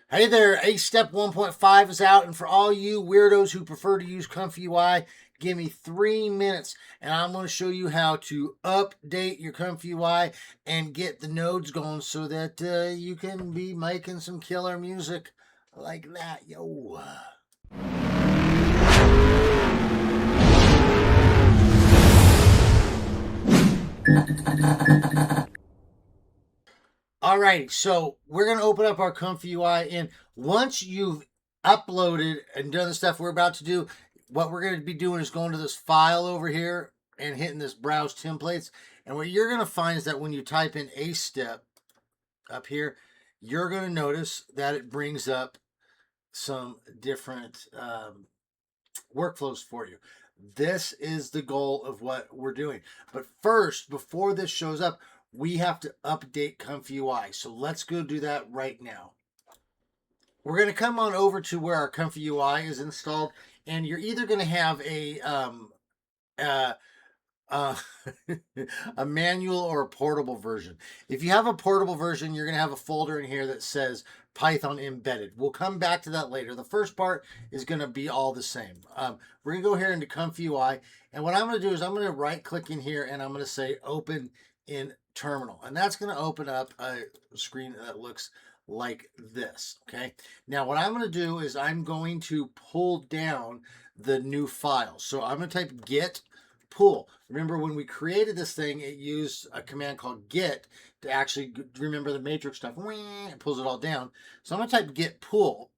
Hey there, A Step 1.5 is out, and for all you weirdos who prefer to use ComfyUI, give me 3 minutes and I'm going to show you how to update your ComfyUI and get the nodes going so that you can be making some killer music like that. Yo. Alrighty, so we're going to open up our ComfyUI, and once you've uploaded and done the stuff we're about to do, what we're going to be doing is going to this file over here and hitting this browse templates. And what you're going to find is that when you type in a step up here, you're going to notice that it brings up some different workflows for you. This is the goal of what we're doing. But first, before this shows up, we have to update ComfyUI. So let's go do that right now. We're going to come on over to where our ComfyUI is installed, and you're either going to have uh, uh, a manual or a portable version. If you have a portable version, you're going to have a folder in here that says Python embedded. We'll come back to that later. The first part is going to be all the same. We're going to go here into ComfyUI, and what I'm going to do is I'm going to right click in here and I'm going to say open in terminal, and that's going to open up a screen that looks like this. Okay, now what I'm going to do is I'm going to pull down the new file. So I'm going to type get pull. Remember when we created this thing, it used a command called get to actually remember the matrix stuff. It pulls it all down. So I'm going to type get pull.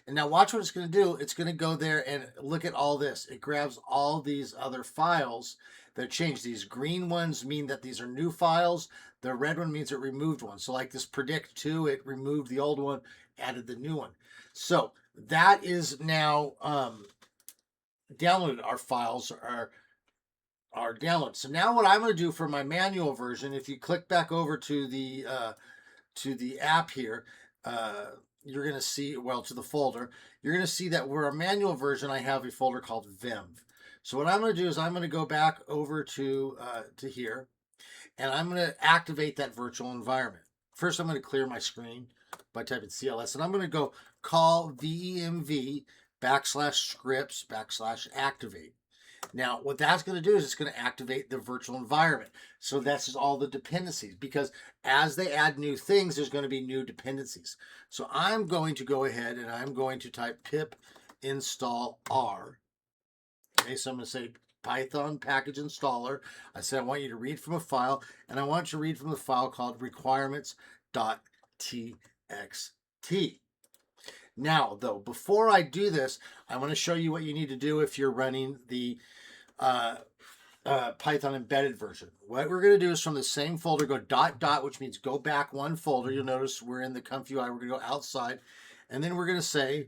And now watch what it's going to do. It's going to go there and look at all this. It grabs all these other files that changed. These green ones mean that these are new files. The red one means it removed one. So like this predict2, it removed the old one, added the new one. So that is now downloaded. Our files are downloaded. So now what I'm going to do for my manual version, if you click back over to the app here, you're going to see, well, to the folder, you're going to see that where a manual version, I have a folder called Vim. So what I'm going to do is I'm going to go back over to here, and I'm going to activate that virtual environment. First, I'm going to clear my screen by typing CLS, and I'm going to go call VEMV /scripts /activate. Now, what that's going to do is it's going to activate the virtual environment. So that's just all the dependencies, because as they add new things, there's going to be new dependencies. So I'm going to go ahead and I'm going to type pip install R. Okay, so I'm going to say Python package installer. I said I want you to read from a file, and I want you to read from the file called requirements.txt. Now, though, before I do this, I want to show you what you need to do if you're running the Python embedded version. What we're going to do is from the same folder, go ... which means go back one folder. You'll notice we're in the ComfyUI. We're going to go outside, and then we're going to say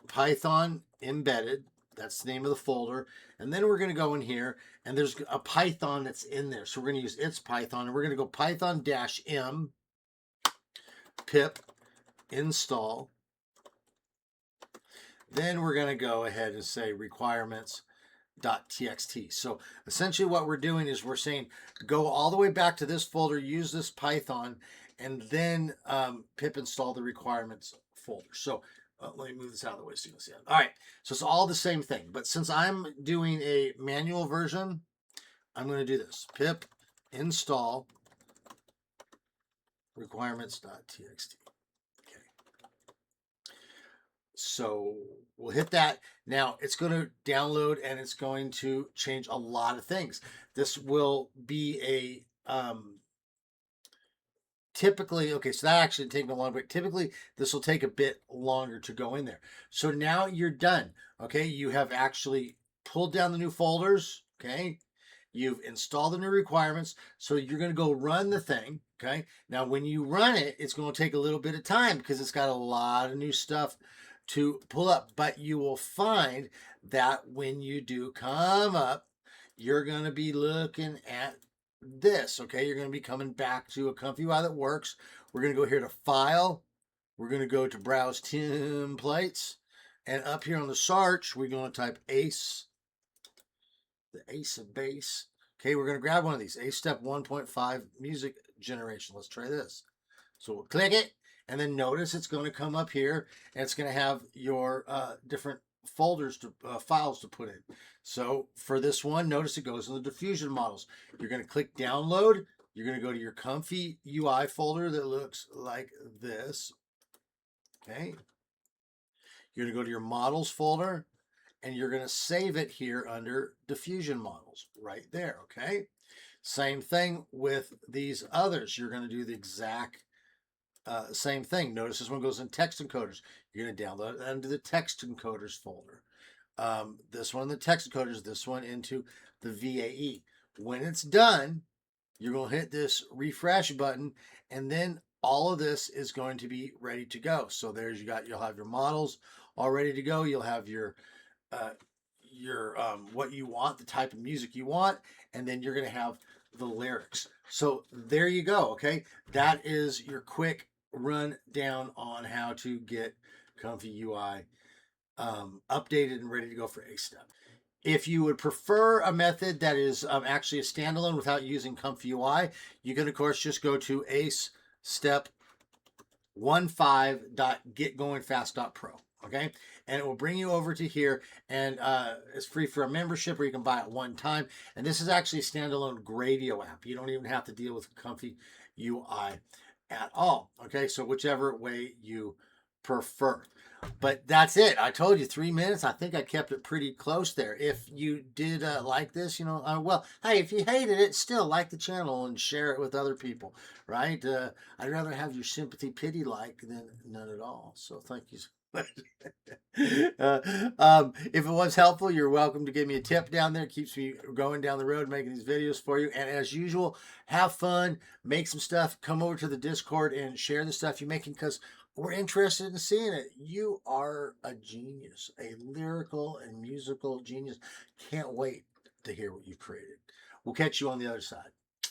Python embedded. That's the name of the folder. And then we're going to go in here, and there's a Python that's in there. So we're going to use its Python, and we're going to go Python-m pip install. Then we're going to go ahead and say requirements.txt. So essentially what we're doing is we're saying go all the way back to this folder, use this Python, and then pip install the requirements folder. So let me move this out of the way so you can see it. All right, so it's all the same thing. But since I'm doing a manual version, I'm going to do this. Pip install requirements.txt. So we'll hit that. Now it's going to download and it's going to change a lot of things. This will be a typically, okay, so that actually take me a long bit. Typically, this will take a bit longer to go in there. So now you're done. Okay, you have actually pulled down the new folders. Okay, you've installed the new requirements. So you're going to go run the thing. Okay, now when you run it, it's going to take a little bit of time because it's got a lot of new stuff to pull up. But you will find that when you do come up, you're going to be looking at this. Okay, you're going to be coming back to a ComfyUI that works. We're going to go here to File. We're going to go to Browse Templates. And up here on the search, we're going to type ACE, the ACE of base. Okay, we're going to grab one of these, A Step 1.5 music generation. Let's try this. So we'll click it, And then notice it's going to come up here and it's going to have your different folders to files to put in. So for this one, notice it goes in the diffusion models. You're going to click download. You're going to go to your ComfyUI folder that looks like this. Okay. You're going to go to your models folder and you're going to save it here under diffusion models right there. Okay. Same thing with these others. You're going to do the exact same thing. Notice this one goes in text encoders. You're going to download it under the text encoders folder. This one in the text encoders, this one into the VAE. When it's done, you're going to hit this refresh button, and then all of this is going to be ready to go. So there's you'll have your models all ready to go. You'll have your what you want, the type of music you want, and then you're going to have the lyrics. So there you go. Okay, that is your quick rundown on how to get ComfyUI updated and ready to go for A-Step. If you would prefer a method that is actually a standalone without using ComfyUI, you can, of course, just go to acestep15.getgoingfast.pro. Okay, and it will bring you over to here, and it's free for a membership, or you can buy it one time. And this is actually a standalone Gradio app. You don't even have to deal with ComfyUI at all. Okay, so whichever way you prefer. But that's it. I told you 3 minutes. I think I kept it pretty close there. If you did like this, well, hey, if you hated it, still like the channel and share it with other people, right? I'd rather have your sympathy pity like than none at all. So thank you so much. If it was helpful, you're welcome to give me a tip down there. It keeps me going down the road making these videos for you. And as usual, have fun, make some stuff, come over to the Discord and share the stuff you're making, because we're interested in seeing it. You are a genius, a lyrical and musical genius. Can't wait to hear what you've created. We'll catch you on the other side.